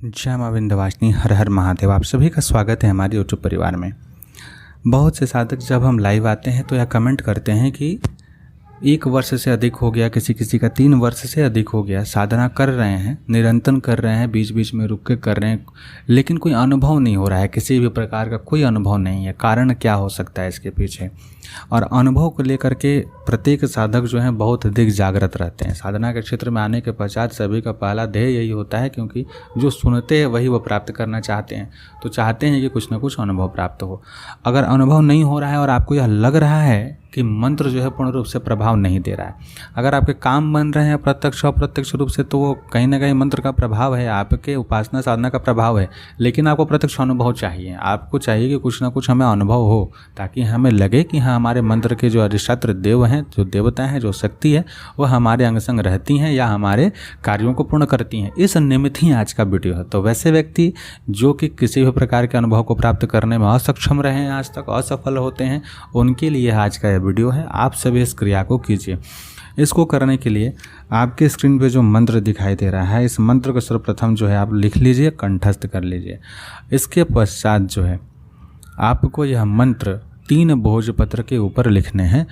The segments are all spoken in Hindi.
जय मां विंध्यवासिनी, हर हर महादेव। आप सभी का स्वागत है हमारे यूट्यूब परिवार में। बहुत से साधक जब हम लाइव आते हैं तो यह कमेंट करते हैं कि 1 वर्ष से अधिक हो गया, किसी किसी का 3 वर्ष से अधिक हो गया, साधना कर रहे हैं, निरंतर कर रहे हैं, बीच बीच में रुक के कर रहे हैं, लेकिन कोई अनुभव नहीं हो रहा है, किसी भी प्रकार का कोई अनुभव नहीं है। कारण क्या हो सकता है इसके पीछे? और अनुभव को लेकर के प्रत्येक साधक जो है बहुत अधिक जागृत रहते हैं। साधना के क्षेत्र में आने के पश्चात सभी का पहला ध्येय यही होता है, क्योंकि जो सुनते हैं वही वो प्राप्त करना चाहते हैं, तो चाहते हैं कि कुछ ना कुछ अनुभव प्राप्त हो। अगर अनुभव नहीं हो रहा है और आपको यह लग रहा है कि मंत्र जो है पूर्ण रूप से प्रभाव नहीं दे रहा है, अगर आपके काम बन रहे हैं प्रत्यक्ष अप्रत्यक्ष रूप से, तो वो कहीं ना कहीं मंत्र का प्रभाव है, आपके उपासना साधना का प्रभाव है, लेकिन आपको प्रत्यक्ष अनुभव चाहिए। आपको चाहिए कि कुछ ना कुछ हमें अनुभव हो, ताकि हमें लगे कि हाँ, हमारे मंत्र के जो अधिष्ठात्र देव हैं, जो देवता हैं, जो शक्ति है, वह हमारे अंग संग रहती हैं या हमारे कार्यों को पूर्ण करती हैं। इस निमित्त ही आज का वीडियो है। तो वैसे व्यक्ति जो कि किसी भी प्रकार के अनुभव को प्राप्त करने में असक्षम रहे हैं, आज तक असफल होते हैं, उनके लिए आज का वीडियो है। आप सभी इस क्रिया को कीजिए। इसको करने के लिए आपके स्क्रीन पे जो मंत्र दिखाई दे रहा है, इस मंत्र को सर्वप्रथम जो है आप लिख लीजिए, कंठस्थ कर लीजिए। इसके पश्चात जो है आपको यह मंत्र 3 भोजपत्र के ऊपर लिखने हैं।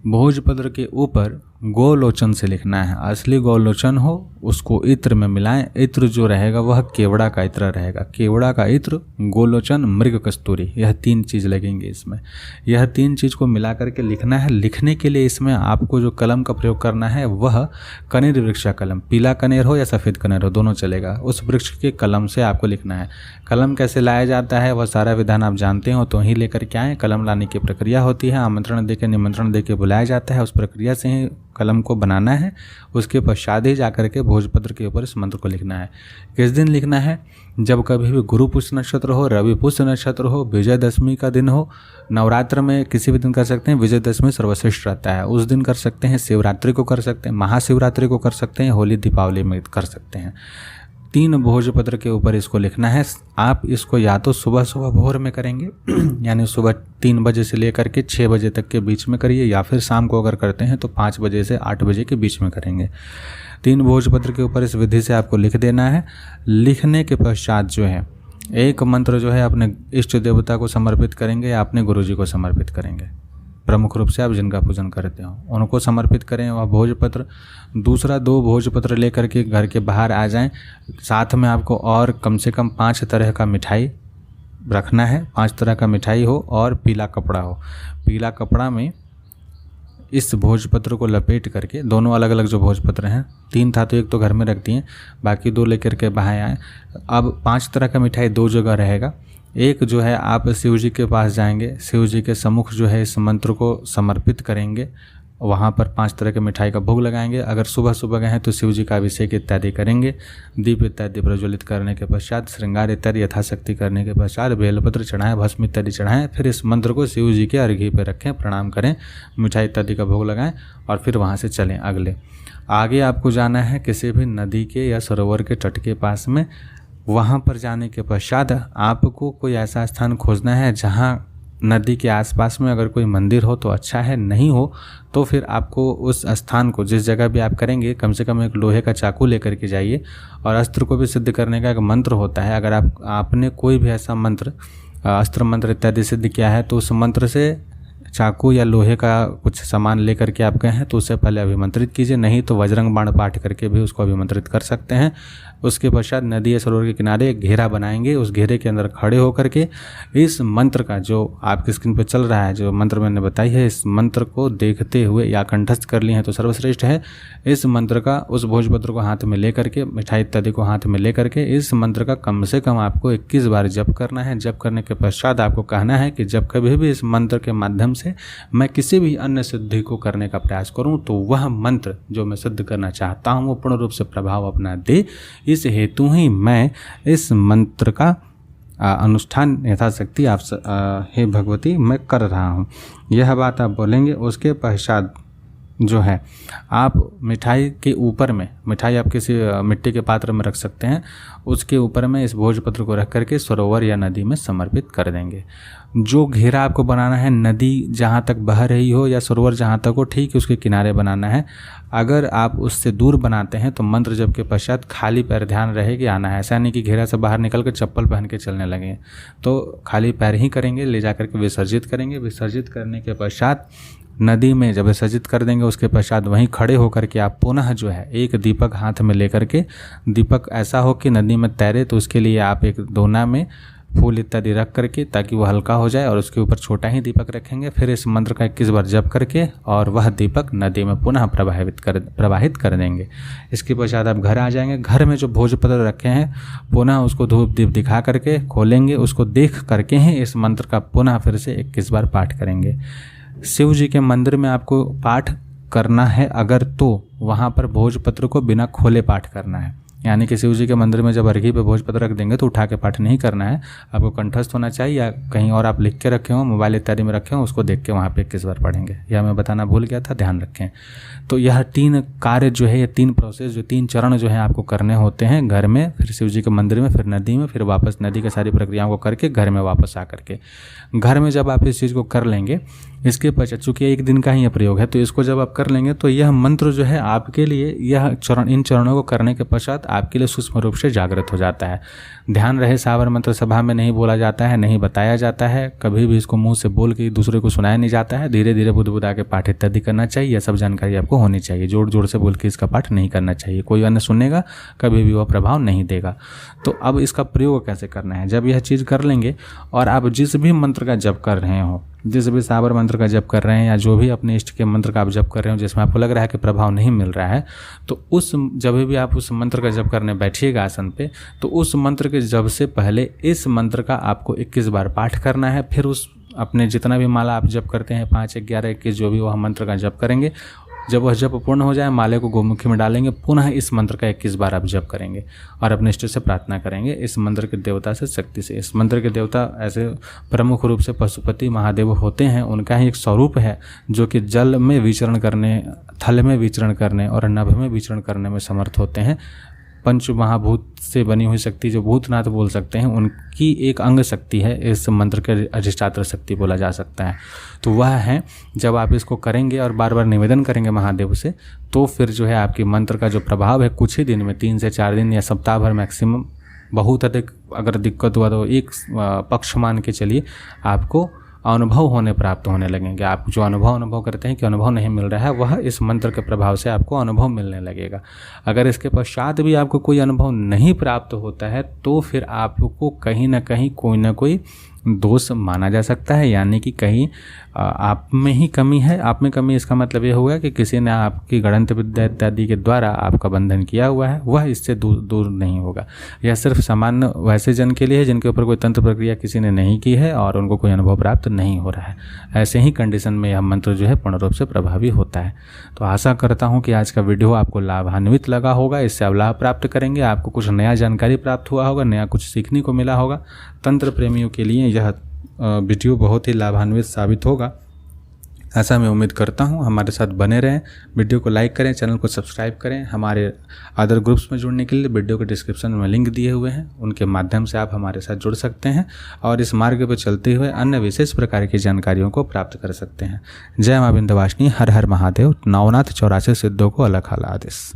भोजपत्र के ऊपर गोलोचन से लिखना है। असली गोलोचन हो उसको इत्र में मिलाएं। इत्र जो रहेगा वह केवड़ा का इत्र रहेगा। केवड़ा का इत्र, गोलोचन, मृग कस्तूरी, यह 3 चीज़ लगेंगे इसमें। यह 3 चीज़ को मिला करके लिखना है। लिखने के लिए इसमें आपको जो कलम का प्रयोग करना है वह कनेर वृक्ष का कलम, पीला कनेर हो या सफ़ेद कनेर हो, दोनों चलेगा, उस वृक्ष के कलम से आपको लिखना है। कलम कैसे लाया जाता है वह सारा विधान आप जानते हो, तो ही लेकर के आएँ। कलम लाने की प्रक्रिया होती है, आमंत्रण देकर निमंत्रण देकर बुलाया जाता है, उस प्रक्रिया से ही कलम को बनाना है। उसके पश्चात ही जाकर के भोजपत्र के ऊपर इस मंत्र को लिखना है। किस दिन लिखना है? जब कभी भी गुरु पुष्य नक्षत्र हो, रवि पुष्य नक्षत्र हो, विजयदशमी का दिन हो, नवरात्र में किसी भी दिन कर सकते हैं, विजयदशमी सर्वश्रेष्ठ रहता है, उस दिन कर सकते हैं, शिवरात्रि को कर सकते हैं, महाशिवरात्रि को कर सकते हैं, होली दीपावली में कर सकते हैं। 3 भोजपत्र के ऊपर इसको लिखना है। आप इसको या तो सुबह सुबह भोर में करेंगे यानी सुबह 3 बजे से लेकर के 6 बजे तक के बीच में करिए, या फिर शाम को अगर करते हैं तो 5 बजे से 8 बजे के बीच में करेंगे। 3 भोजपत्र के ऊपर इस विधि से आपको लिख देना है। लिखने के पश्चात जो है एक मंत्र जो है अपने इष्ट देवता को समर्पित करेंगे या अपने गुरु जी को समर्पित करेंगे। प्रमुख रूप से आप जिनका पूजन करते हो उनको समर्पित करें वह भोजपत्र। दूसरा 2 भोजपत्र लेकर के घर के बाहर आ जाएं। साथ में आपको और कम से कम 5 तरह का मिठाई रखना है। 5 तरह का मिठाई हो और पीला कपड़ा हो। पीला कपड़ा में इस भोजपत्र को लपेट करके, दोनों अलग अलग जो भोजपत्र हैं, 3 था तो 1 तो घर में रख दिए, बाकी 2 लेकर के बाहर आए। अब 5 तरह का मिठाई 2 जगह रहेगा। एक जो है आप शिव जी के पास जाएंगे, शिव जी के सम्मुख जो है इस मंत्र को समर्पित करेंगे, वहाँ पर 5 तरह के मिठाई का भोग लगाएंगे। अगर सुबह सुबह गए हैं तो शिव जी का अभिषेक इत्यादि करेंगे। दीप इत्यादि प्रज्वलित करने के पश्चात, श्रृंगार इत्यादि यथाशक्ति करने के पश्चात बेलपत्र चढ़ाएं, भस्म इत्यादि चढ़ाएं। फिर इस मंत्र को शिव जी के अर्घ्य पर रखें, प्रणाम करें, मिठाई इत्यादि का भोग लगाएं और फिर वहाँ से चलें। आगे आपको जाना है किसी भी नदी के या सरोवर के तट के पास में। वहाँ पर जाने के पश्चात आपको कोई ऐसा स्थान खोजना है जहाँ नदी के आसपास में अगर कोई मंदिर हो तो अच्छा है, नहीं हो तो फिर आपको उस स्थान को, जिस जगह भी आप करेंगे, कम से कम एक लोहे का चाकू लेकर के जाइए। और अस्त्र को भी सिद्ध करने का एक मंत्र होता है। अगर आपने कोई भी ऐसा मंत्र, अस्त्र मंत्र इत्यादि सिद्ध किया है, तो उस मंत्र से चाकू या लोहे का कुछ सामान लेकर के आप गए हैं तो उससे पहले अभिमंत्रित कीजिए, नहीं तो वज्रंग बाण पाठ करके भी उसको अभिमंत्रित कर सकते हैं। उसके पश्चात नदी या सरोवर के किनारे एक घेरा बनाएंगे। उस घेरे के अंदर खड़े होकर के इस मंत्र का, जो आपकी स्क्रीन पर चल रहा है, जो मंत्र मैंने बताई है, इस मंत्र को देखते हुए या कंठस्थ कर लिए हैं तो सर्वश्रेष्ठ है। इस मंत्र का, उस भोजपत्र को हाथ में लेकर के, मिठाई इत्यादि को हाथ में लेकर के, इस मंत्र का कम से कम आपको 21 बार जप करना है। जप करने के पश्चात आपको कहना है कि जब कभी भी इस मंत्र के माध्यम से मैं किसी भी अन्य सिद्धि को करने का प्रयास करूं तो वह मंत्र जो मैं सिद्ध करना चाहता हूं वो पूर्ण रूप से प्रभाव अपना दे। इस हेतु ही मैं इस मंत्र का अनुष्ठान यथाशक्ति आप हे भगवती मैं कर रहा हूं। यह बात आप बोलेंगे। उसके पश्चात जो है आप मिठाई के ऊपर में, मिठाई आप किसी मिट्टी के पात्र में रख सकते हैं, उसके ऊपर में इस भोजपत्र को रख करके सरोवर या नदी में समर्पित कर देंगे। जो घेरा आपको बनाना है, नदी जहाँ तक बह रही हो या सरोवर जहाँ तक हो, ठीक उसके किनारे बनाना है। अगर आप उससे दूर बनाते हैं तो मंत्र जप के पश्चात खाली पैर ध्यान रहे कि आना है। ऐसा नहीं कि घेरा से बाहर निकल कर चप्पल पहन के चलने लगे, तो खाली पैर ही करेंगे, ले जा करके विसर्जित करेंगे। विसर्जित करने के पश्चात नदी में जब विसर्जित कर देंगे, उसके पश्चात वहीं खड़े होकर के आप पुनः जो है एक दीपक हाथ में लेकर के, दीपक ऐसा हो कि नदी में तैरे, तो उसके लिए आप एक दोना में फूल इत्यादि रख करके ताकि वह हल्का हो जाए, और उसके ऊपर छोटा ही दीपक रखेंगे। फिर इस मंत्र का 21 बार जप करके और वह दीपक नदी में पुनः प्रवाहित कर देंगे। इसके पश्चात आप घर आ जाएंगे। घर में जो भोजपत्र रखे हैं पुनः उसको धूप दीप दिखा करके खोलेंगे, उसको देख करके ही इस मंत्र का पुनः फिर से 21 बार पाठ करेंगे। शिव जी के मंदिर में आपको पाठ करना है अगर, तो वहाँ पर भोजपत्र को बिना खोले पाठ करना है। यानी कि शिव जी के मंदिर में जब अर्घी पे भोजपत्र रख देंगे तो उठा के पाठ नहीं करना है, आपको कंठस्थ होना चाहिए, या कहीं और आप लिख के रखे हों, मोबाइल इत्यादि में रखे हों, उसको देख के वहाँ पे 21 बार पढ़ेंगे। यह मैं बताना भूल गया था, ध्यान रखें। तो यह 3 कार्य जो है, ये 3 प्रोसेस, जो 3 चरण जो है आपको करने होते हैं घर में, फिर शिव जी के मंदिर में, फिर नदी में, फिर वापस नदी की सारी प्रक्रियाओं को करके घर में वापस आ करके। घर में जब आप इस चीज़ को कर लेंगे, इसके पश्चात चूँकि 1 दिन का ही प्रयोग है, तो इसको जब आप कर लेंगे तो यह मंत्र जो है आपके लिए, यह चरण, इन चरणों को करने के पश्चात आपके लिए सूक्ष्म रूप से जागृत हो जाता है। ध्यान रहे, सावर मंत्र सभा में नहीं बोला जाता है, नहीं बताया जाता है, कभी भी इसको मुंह से बोल के दूसरे को सुनाया नहीं जाता है। धीरे धीरे बुदबुदा के पाठ इत्यादि करना चाहिए। यह सब जानकारी आपको होनी चाहिए। जोर जोर से बोल के इसका पाठ नहीं करना चाहिए, कोई अन्य सुनेगा कभी भी वह प्रभाव नहीं देगा। तो अब इसका प्रयोग कैसे करना है, जब यह चीज़ कर लेंगे और आप जिस भी मंत्र का जप कर रहे हो, जिस भी साबर मंत्र का जप कर रहे हैं या जो भी अपने इष्ट के मंत्र का आप जप कर रहे हो जिसमें आपको लग रहा है कि प्रभाव नहीं मिल रहा है, तो उस जब भी आप उस मंत्र का जप करने बैठिएगा आसन पे, तो उस मंत्र के जप से पहले इस मंत्र का आपको 21 बार पाठ करना है। फिर उस अपने जितना भी माला आप जप करते हैं, 5, 11, 21 जो भी वह मंत्र का जप करेंगे, जब वह जप पूर्ण हो जाए माले को गोमुखी में डालेंगे, पुनः इस मंत्र का 21 बार आप जप करेंगे और अपने इष्ट से प्रार्थना करेंगे, इस मंत्र के देवता से, शक्ति से। इस मंत्र के देवता ऐसे प्रमुख रूप से पशुपति महादेव होते हैं, उनका ही एक स्वरूप है जो कि जल में विचरण करने, थल में विचरण करने और नभ में विचरण करने में समर्थ होते हैं। पंच महाभूत से बनी हुई शक्ति जो भूतनाथ बोल सकते हैं, उनकी एक अंग शक्ति है, इस मंत्र के अधिष्ठात्र शक्ति बोला जा सकता है। तो वह है, जब आप इसको करेंगे और बार बार निवेदन करेंगे महादेव से, तो फिर जो है आपकी मंत्र का जो प्रभाव है कुछ ही दिन में, 3 से 4 दिन या सप्ताह भर मैक्सिमम, बहुत अधिक अगर दिक्कत हुआ तो एक पक्ष मान के चलिए, आपको अनुभव प्राप्त होने लगेंगे। आप जो अनुभव करते हैं कि अनुभव नहीं मिल रहा है, वह इस मंत्र के प्रभाव से आपको अनुभव मिलने लगेगा। अगर इसके पश्चात भी आपको कोई अनुभव नहीं प्राप्त होता है, तो फिर आपको कहीं ना कहीं कोई ना कोई दोष माना जा सकता है, यानी कि कहीं आप में ही कमी है। आप में कमी इसका मतलब ये होगा कि किसी ने आपकी गणित विद्या इत्यादि के द्वारा आपका बंधन किया हुआ है, वह इससे दूर नहीं होगा। यह सिर्फ सामान्य वैसे जन के लिए है जिनके ऊपर कोई तंत्र प्रक्रिया किसी ने नहीं की है और उनको कोई अनुभव प्राप्त नहीं हो रहा है। ऐसे ही कंडीशन में यह मंत्र जो है पूर्ण रूप से प्रभावी होता है। तो आशा करता हूँ कि आज का वीडियो आपको लाभान्वित लगा होगा, इससे आप लाभ प्राप्त करेंगे, आपको कुछ नया जानकारी प्राप्त हुआ होगा, नया कुछ सीखने को मिला होगा। तंत्र प्रेमियों के लिए यह वीडियो बहुत ही लाभान्वित साबित होगा, ऐसा मैं उम्मीद करता हूं। हमारे साथ बने रहें, वीडियो को लाइक करें, चैनल को सब्सक्राइब करें। हमारे अदर ग्रुप्स में जुड़ने के लिए वीडियो के डिस्क्रिप्शन में लिंक दिए हुए हैं, उनके माध्यम से आप हमारे साथ जुड़ सकते हैं और इस मार्ग पर चलते हुए अन्य विशेष प्रकार की जानकारियों को प्राप्त कर सकते हैं। जय मां विंध्यवासिनी, हर हर महादेव। नवनाथ 84 सिद्धों को अलग आदेश।